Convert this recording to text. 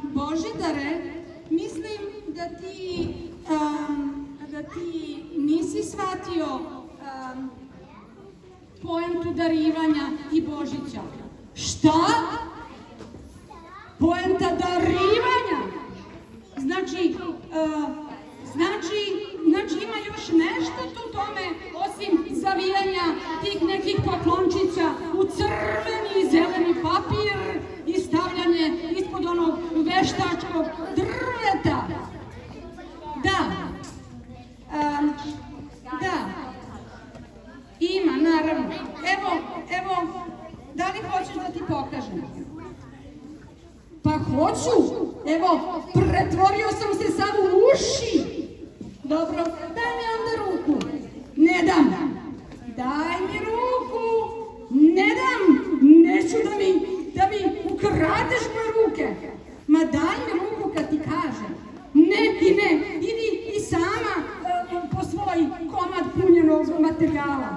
Božidare, mislim da ti nisi shvatio poentu darivanja i Božića. Šta? Poenta darivanja? Znači ima još nešto tu tome, osim zavijanja tih nekih poklončića u crveni i zeleni papir i stavljanje ispod onog veštačkog drveta. Da, ima, naravno. Evo, da li hoćeš da ti pokažem? Pa hoću, evo, pretvorio sam se sad u uši. Dobro, daj mi onda ruku. Ne dam. Daj mi ruku. Ne dam. Neću da mi ukradeš moje ruke. Ma daj mi ruku kad ti kažem. Ne, idi i sama po svoj komad punjenog materijala.